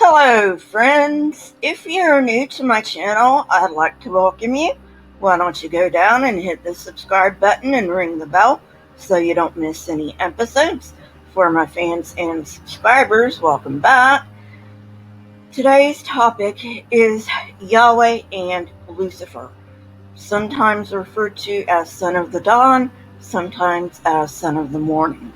Hello friends, if you're new to my channel, I'd like to welcome you. Why don't you go down and hit the subscribe button and ring the bell so you don't miss any episodes. For my fans and subscribers, welcome back. Today's topic is Yahweh and Lucifer, sometimes referred to as son of the dawn, sometimes as son of the morning.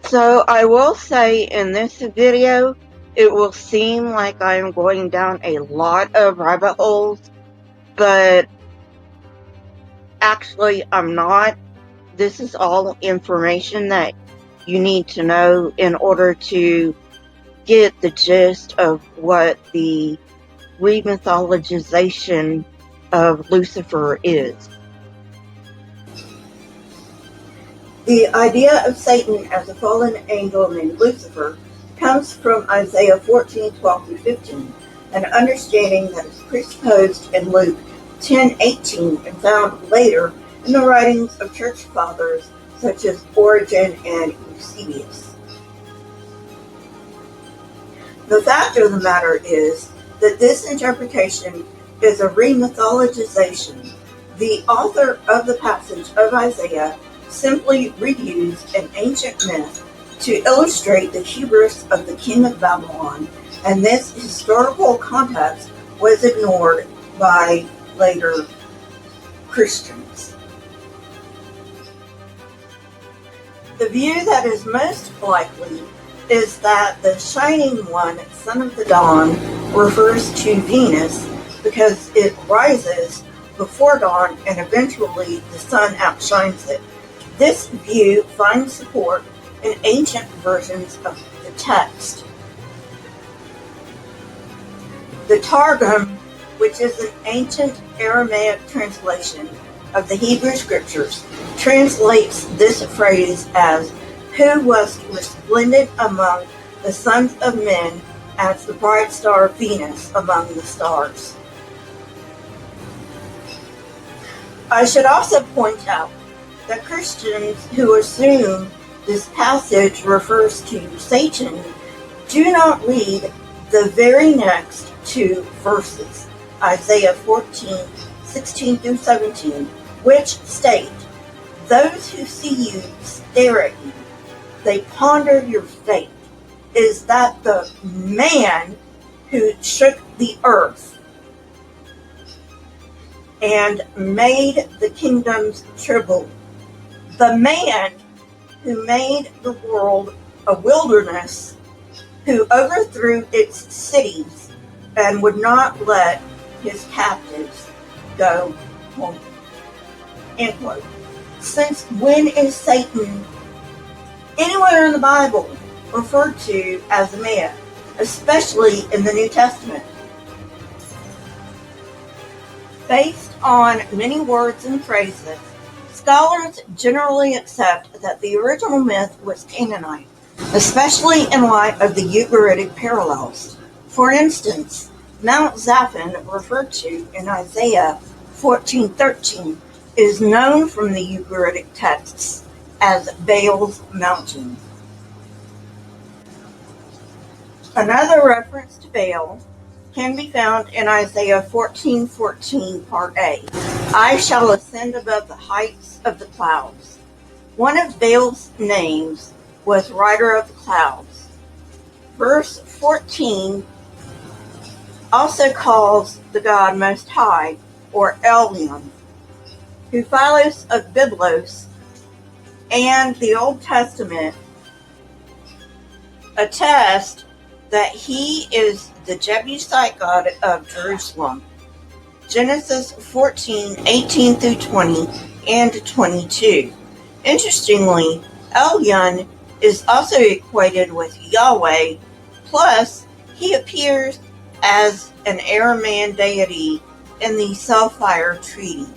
So I will say in this video, it will seem like I'm going down a lot of rabbit holes, but actually I'm not. This is all information that you need to know in order to get the gist of what the Remythologization of Lucifer is. The idea of Satan as a fallen angel named Lucifer comes from Isaiah 14:12-15, an understanding that is presupposed in Luke 10:18 and found later in the writings of church fathers such as Origen and Eusebius. The fact of the matter is that this interpretation is a remythologization. The author of the passage of Isaiah simply reused an ancient myth to illustrate the hubris of the king of Babylon, and this historical context was ignored by later Christians. The view that is most likely is that the shining one, son of the dawn, refers to Venus because it rises before dawn and eventually the sun outshines it. This view finds support in ancient versions of the text. The Targum, which is an ancient Aramaic translation of the Hebrew scriptures, translates this phrase as, "Who was resplendent among the sons of men as the bright star Venus among the stars." I should also point out that Christians who assume this passage refers to Satan do not read the very next two verses, Isaiah 14:16-17, which state, "Those who see you stare at you, they ponder your fate. Is that the man who shook the earth and made the kingdoms tremble? The man who made the world a wilderness, who overthrew its cities and would not let his captives go home." End quote. Since when is Satan anywhere in the Bible referred to as a man, especially in the New Testament? Based on many words and phrases, scholars generally accept that the original myth was Canaanite, especially in light of the Ugaritic parallels. For instance, Mount Zaphon, referred to in Isaiah 14:13, is known from the Ugaritic texts as Baal's mountain. Another reference to Baal can be found in Isaiah 14:14, Part A. "I shall ascend above the heights of the clouds." One of Baal's names was Rider of the Clouds. Verse 14 also calls the God Most High, or Elyon, who Philos of Byblos and the Old Testament attest that he is the Jebusite god of Jerusalem. Genesis 14:18-20 and 22. Interestingly, Elyon is also equated with Yahweh, plus he appears as an Aramean deity in the Sapphire Treaty.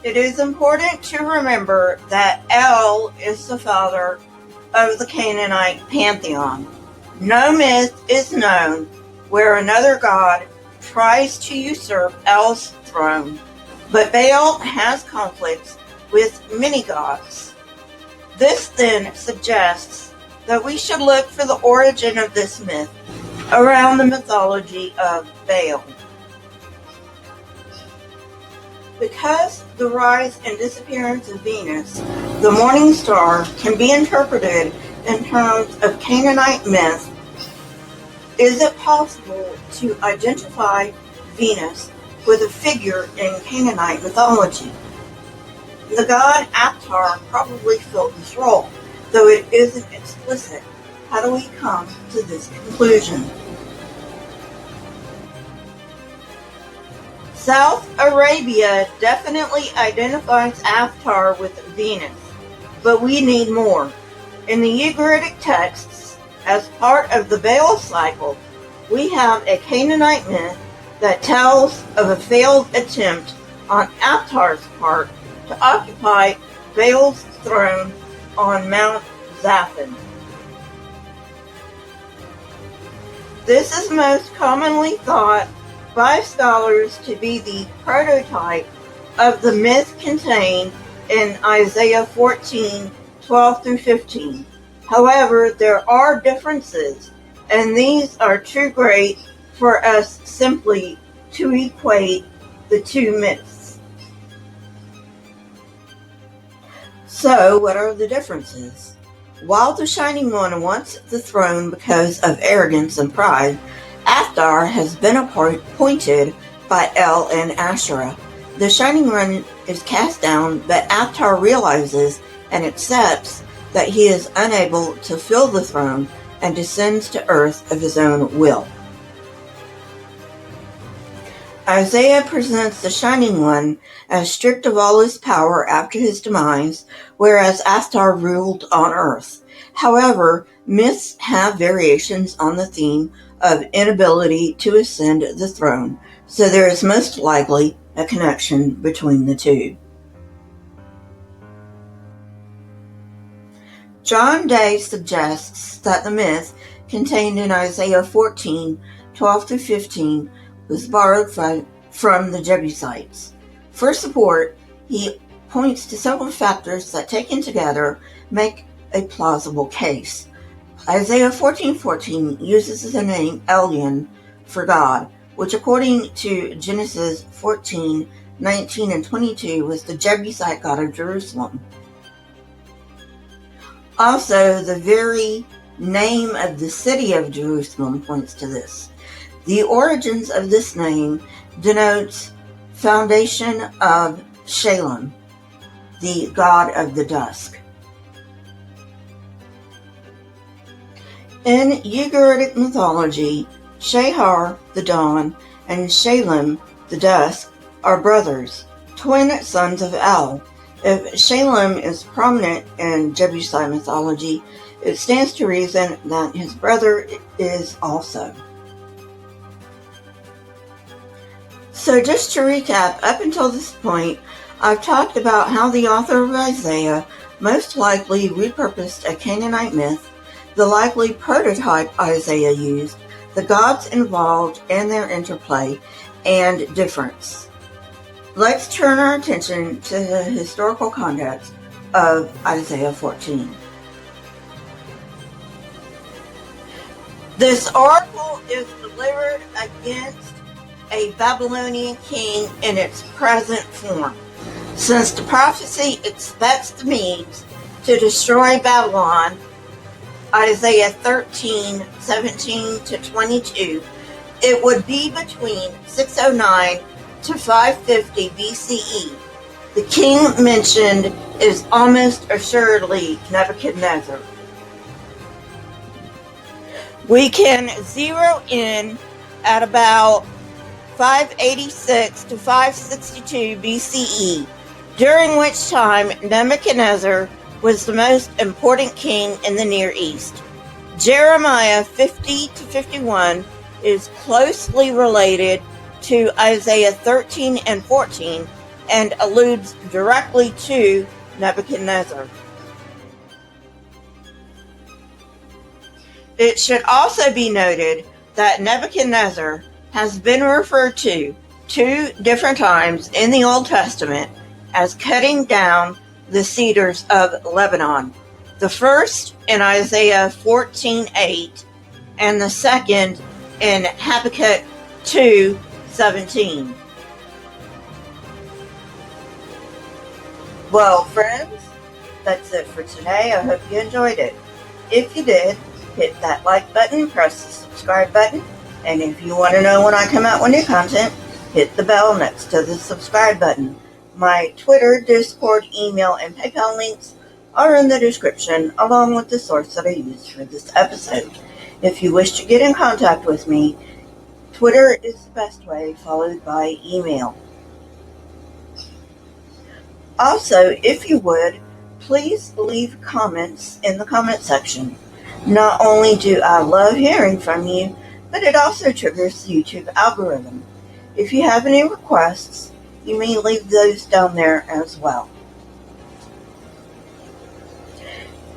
It is important to remember that El is the father of the Canaanite pantheon. No myth is known where another god tries to usurp El's throne, but Baal has conflicts with many gods. This then suggests that we should look for the origin of this myth around the mythology of Baal. Because the rise and disappearance of Venus, the morning star, can be interpreted in terms of Canaanite myth, is it possible to identify Venus with a figure in Canaanite mythology? The god Aptar probably filled this role, though it isn't explicit. How do we come to this conclusion? South Arabia definitely identifies Aptar with Venus, but we need more. In the Ugaritic texts, as part of the Baal cycle, we have a Canaanite myth that tells of a failed attempt on Aptar's part to occupy Baal's throne on Mount Zaphon. This is most commonly thought by scholars to be the prototype of the myth contained in Isaiah 14:12-15. However, there are differences, and these are too great for us simply to equate the two myths. So, what are the differences? While the Shining One wants the throne because of arrogance and pride, Aptar has been appointed by El and Asherah. The Shining One is cast down, but Aptar realizes and accepts that he is unable to fill the throne and descends to earth of his own will. Isaiah presents the Shining One as stripped of all his power after his demise, whereas Aptar ruled on earth. However, myths have variations on the theme of inability to ascend the throne, so there is most likely a connection between the two. John Day suggests that the myth contained in Isaiah 14:12-15 was borrowed from the Jebusites. For support, he points to several factors that, taken together, make a plausible case. Isaiah 14:14 uses the name Elyon for God, which according to Genesis 14:19 and 22 was the Jebusite god of Jerusalem. Also, the very name of the city of Jerusalem points to this. The origins of this name denotes foundation of Shalem, the god of the dusk. In Ugaritic mythology, Shahar, the dawn, and Shalem, the dusk, are brothers, twin sons of El. If Shalem is prominent in Jebusite mythology, it stands to reason that his brother is also. So just to recap, up until this point, I've talked about how the author of Isaiah most likely repurposed a Canaanite myth, the likely prototype Isaiah used, the gods involved and their interplay, and difference. Let's turn our attention to the historical context of Isaiah 14. This oracle is delivered against a Babylonian king in its present form. Since the prophecy expects the Medes to destroy Babylon, Isaiah 13:17-22, it would be between 609 to 550 BCE. The king mentioned is almost assuredly Nebuchadnezzar. We can zero in at about 586 to 562 BCE, during which time Nebuchadnezzar was the most important king in the Near East. Jeremiah 50-51 is closely related to Isaiah 13 and 14 and alludes directly to Nebuchadnezzar. It should also be noted that Nebuchadnezzar has been referred to 2 different times in the Old Testament as cutting down the cedars of Lebanon. The first in Isaiah 14:8, and the second in Habakkuk 2:17. Well, friends, that's it for today. I hope you enjoyed it. If you did, hit that like button, press the subscribe button, and if you want to know when I come out with new content, hit the bell next to the subscribe button. My Twitter, Discord, email, and PayPal links are in the description, along with the source that I used for this episode. If you wish to get in contact with me, Twitter is the best way, followed by email. Also, if you would, please leave comments in the comment section. Not only do I love hearing from you, but it also triggers the YouTube algorithm. If you have any requests, you may leave those down there as well.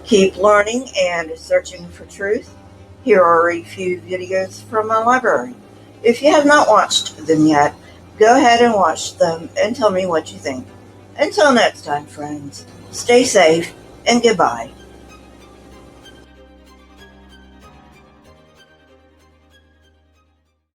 Keep learning and searching for truth. Here are a few videos from my library. If you have not watched them yet, go ahead and watch them and tell me what you think. Until next time, friends, stay safe and goodbye.